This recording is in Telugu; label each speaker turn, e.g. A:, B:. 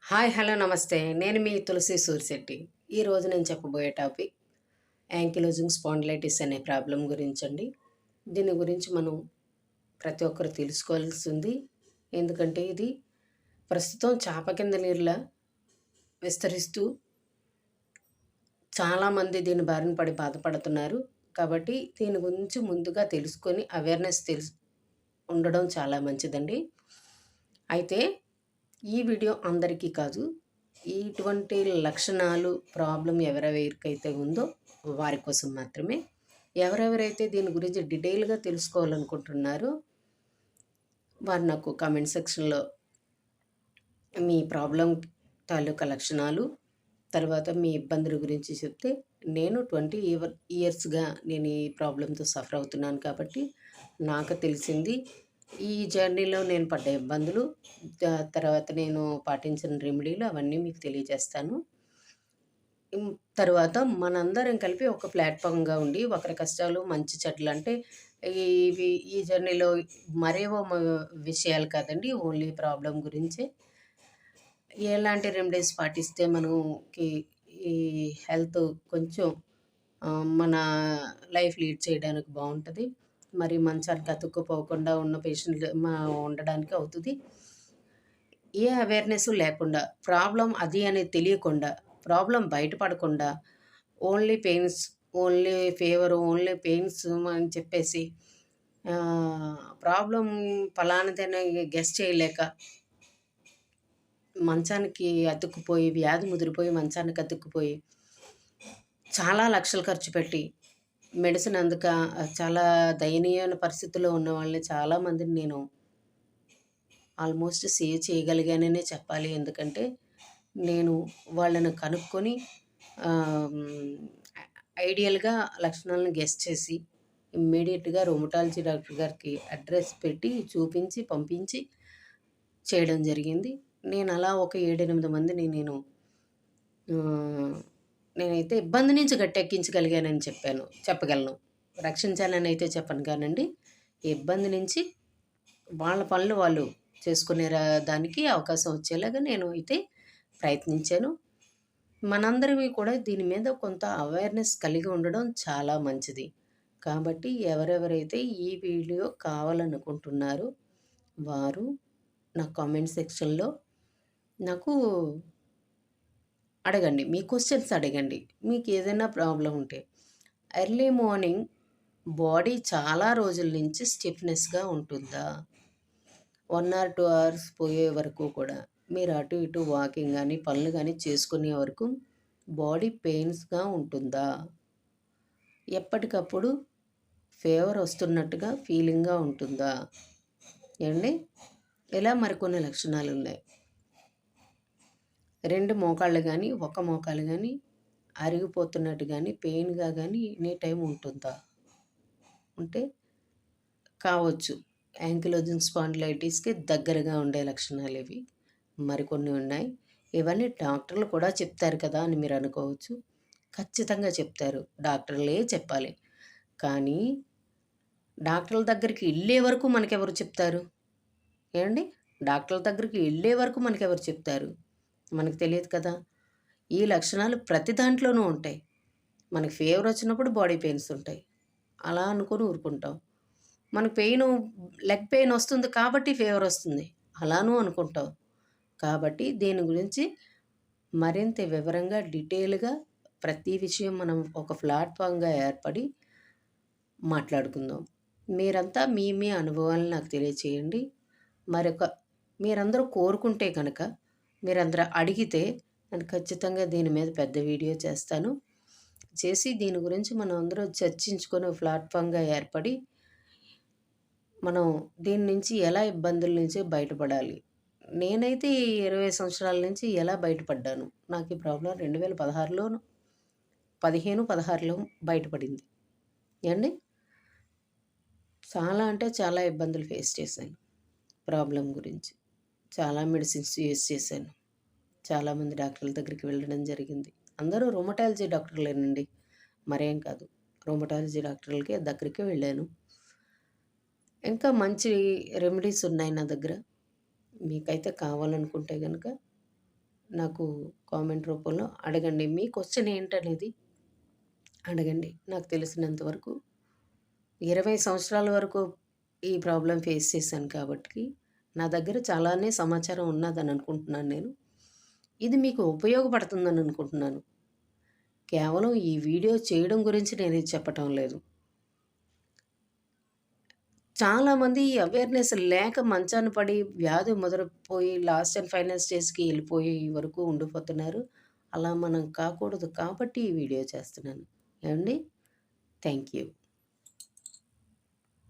A: హాయ్ హలో నమస్తే. నేను మీ తులసి సూరిశెట్టి. ఈరోజు నేను చెప్పబోయే టాపిక్ యాంకిలోజింగ్ స్పాండిలైటిస్ అనే ప్రాబ్లం గురించండి. దీని గురించి మనం ప్రతి ఒక్కరు తెలుసుకోవాల్సింది. ఎందుకంటే ఇది ప్రస్తుతం చాప కింద నీరులా విస్తరిస్తూ చాలామంది దీని బారిన పడి బాధపడుతున్నారు. కాబట్టి దీని గురించి ముందుగా తెలుసుకొని అవేర్‌నెస్ ఉండడం చాలా మంచిదండి. అయితే ఈ వీడియో అందరికీ కాదు. ఇటువంటి లక్షణాలు, ప్రాబ్లమ్ ఎవరెవరికైతే ఉందో వారి కోసం మాత్రమే. ఎవరెవరైతే దీని గురించి డీటెయిల్‌గా తెలుసుకోవాలనుకుంటున్నారో వారు నాకు కామెంట్ సెక్షన్‌లో మీ ప్రాబ్లమ్ తాలూకా లక్షణాలు, తర్వాత మీ ఇబ్బందుల గురించి చెప్తే నేను 20 ఇయర్స్‌గా నేను ఈ ప్రాబ్లమ్‌తో సఫర్ అవుతున్నాను కాబట్టి నాకు తెలిసింది ఈ జర్నీలో నేను పడ్డ ఇబ్బందులు, తర్వాత నేను పాటించిన రెమెడీలు అవన్నీ మీకు తెలియజేస్తాను. తర్వాత మనందరం కలిపి ఒక ప్లాట్‌ఫార్మ్‌గా ఉండి ఒకరి కష్టాలు, మంచి చెడ్డలు అంటే ఈ జర్నీలో మరేవో విషయాలు కాదండి. ఓన్లీ ప్రాబ్లమ్ గురించే. ఎలాంటి రెమెడీస్ పాటిస్తే మనకి ఈ హెల్త్ కొంచెం మన లైఫ్ లీడ్ చేయడానికి బావుంటది. మరి మంచానికి అతుక్కుపోకుండా ఉన్న పేషెంట్లు ఉండడానికి అవుతది. ఏ అవేర్‌నెస్ లేకుండా, ప్రాబ్లమ్ అది అనేది తెలియకుండా, ప్రాబ్లమ్ బయటపడకుండా, only pains, only fever, only pains అని చెప్పేసి ప్రాబ్లమ్ ఫలానాదని గెస్ చేయలేక మంచానికి అతుక్కుపోయి, వ్యాధి ముదిరిపోయి మంచానికి అతుక్కుపోయి, చాలా లక్షలు ఖర్చు పెట్టి మెడిసిన్ అందక చాలా దయనీయమైన పరిస్థితుల్లో ఉన్న వాళ్ళని చాలామందిని నేను ఆల్మోస్ట్ సేవ్ చేయగలిగాననే చెప్పాలి. ఎందుకంటే నేను వాళ్ళని కనుక్కొని ఐడియల్‌గా లక్షణాలను గెస్ చేసి ఇమ్మీడియేట్‌గా రొమటాలజీ డాక్టర్ గారికి అడ్రస్ పెట్టి చూపించి, పంపించి చేయడం జరిగింది. నేను అలా ఒక 7, 8 మందిని నేనైతే ఇబ్బంది నుంచి గట్టెక్కించగలిగానని చెప్పగలను. రక్షించానని అయితే చెప్పను కానండి. ఇబ్బంది నుంచి వాళ్ళ పనులు వాళ్ళు చేసుకునే దానికి అవకాశం వచ్చేలాగా నేను అయితే ప్రయత్నించాను. మనందరివి కూడా దీని మీద కొంత అవేర్‌నెస్ కలిగి ఉండడం చాలా మంచిది. కాబట్టి ఎవరెవరైతే ఈ వీడియో కావాలనుకుంటున్నారో వారు నా కామెంట్ సెక్షన్‌లో నాకు అడగండి. మీ క్వెషన్స్ అడగండి. మీకు ఏదైనా ప్రాబ్లమ్ ఉంటే. ఎర్లీ మార్నింగ్ బాడీ చాలా రోజుల నుంచి స్టిఫ్‌నెస్‌గా ఉంటుందా? 1 ఆర్ 2 అవర్స్ పోయే వరకు కూడా మీరు అటు ఇటు వాకింగ్ గానీ, పనులు గానీ చేసుకునే వరకు బాడీ పెయిన్స్‌గా ఉంటుందా? ఎప్పటికప్పుడు ఫీవర్ వస్తున్నట్టుగా ఫీలింగ్‌గా ఉంటుందా? ఏవండీ? ఇలా మరికొన్ని లక్షణాలున్నాయి. 2 మోకాళ్ళు గానీ, ఒక మోకాలు గానీ అరిగిపోతున్నట్టు గానీ, పెయిన్‌గా గానీ ఎనీ టైమ్ ఉంటుందా? ఉంటే కావచ్చు. యాంకిలోజింగ్ స్పాండిలైటిస్‌కి దగ్గరగా ఉండే లక్షణాలివి. మరికొన్ని ఉన్నాయి. ఇవన్నీ డాక్టర్లు కూడా చెప్తారు కదా అని మీరు అనుకోవచ్చు. ఖచ్చితంగా చెప్తారు. డాక్టర్లే చెప్పాలి. కానీ డాక్టర్ల దగ్గరికి ఎళ్ళే వరకు మనకెవరు చెప్తారు? ఏవండీ? డాక్టర్ల దగ్గరికి ఎళ్ళే వరకు మనకెవరు చెప్తారు? మనకు తెలియదు కదా! ఈ లక్షణాలు ప్రతి దాంట్లోనూ ఉంటాయి. మనకి ఫీవర్ వచ్చినప్పుడు బాడీ పెయిన్స్ ఉంటాయి. అలా అనుకోని ఊరుకుంటాం. మనకు లెగ్ పెయిన్ వస్తుంది కాబట్టి ఫీవర్ వస్తుంది. అలానూ అనుకుంటాం. కాబట్టి దీని గురించి మరింత వివరంగా, డీటెయిల్‌గా ప్రతి విషయం మనం ఒక ప్లాట్‌ఫార్మ్‌గా ఏర్పడి మాట్లాడుకుందాం. మీరంతా మీ అనుభవాలను నాకు తెలియచేయండి. మీరందరూ కోరుకుంటే గనక, మీరందరూ అడిగితే నేను ఖచ్చితంగా దీని మీద పెద్ద వీడియో చేస్తాను. చేసి దీని గురించి మనం అందరూ చర్చించుకొని ప్లాట్‌ఫార్మ్‌గా ఏర్పడి మనం దీని నుంచి ఎలా ఇబ్బందుల నుంచి బయటపడాలి. నేనైతే ఈ 20 సంవత్సరాల నుంచి ఎలా బయటపడ్డాను. నాకు ఈ ప్రాబ్లమ్ 2016లోను 15, 16లో బయటపడింది. ఏవండీ? చాలా అంటే చాలా ఇబ్బందులు ఫేస్ చేశాను ప్రాబ్లమ్ గురించి. చాలా మెడిసిన్స్ యూజ్ చేశాను. చాలామంది డాక్టర్ల దగ్గరికి వెళ్ళడం జరిగింది. అందరూ రొమటాలజీ డాక్టర్లేనండి. మరేం కాదు. రొమటాలజీ డాక్టర్లకి దగ్గరికి వెళ్ళాను. ఇంకా మంచి రెమెడీస్ ఉన్నాయి నా దగ్గర. మీకైతే కావాలనుకుంటే గనక నాకు కామెంట్ రూపంలో అడగండి. మీ క్వెషన్ ఏంటనేది అడగండి. నాకు తెలిసినంత వరకు 20 సంవత్సరాల వరకు ఈ ప్రాబ్లమ్ ఫేస్ చేశాను కాబట్టి, నా దగ్గర చాలానే సమాచారం ఉన్నదని అనుకుంటున్నాను నేను. ఇది మీకు ఉపయోగపడుతుందని అనుకుంటున్నాను. కేవలం ఈ వీడియో చేయడం గురించి నేనిది చెప్పటం లేదు. చాలామంది ఈ అవేర్‌నెస్ లేక మంచాన పడి వ్యాధి ముదిరిపోయి లాస్ట్ అండ్ ఫైనల్ స్టేజ్‌కి ఎళ్ళిపోయే వరకు ఉండిపోతున్నారు. అలా మనం కాకూడదు కాబట్టి ఈ వీడియో చేస్తున్నాను. ఏవండీ? Thank you.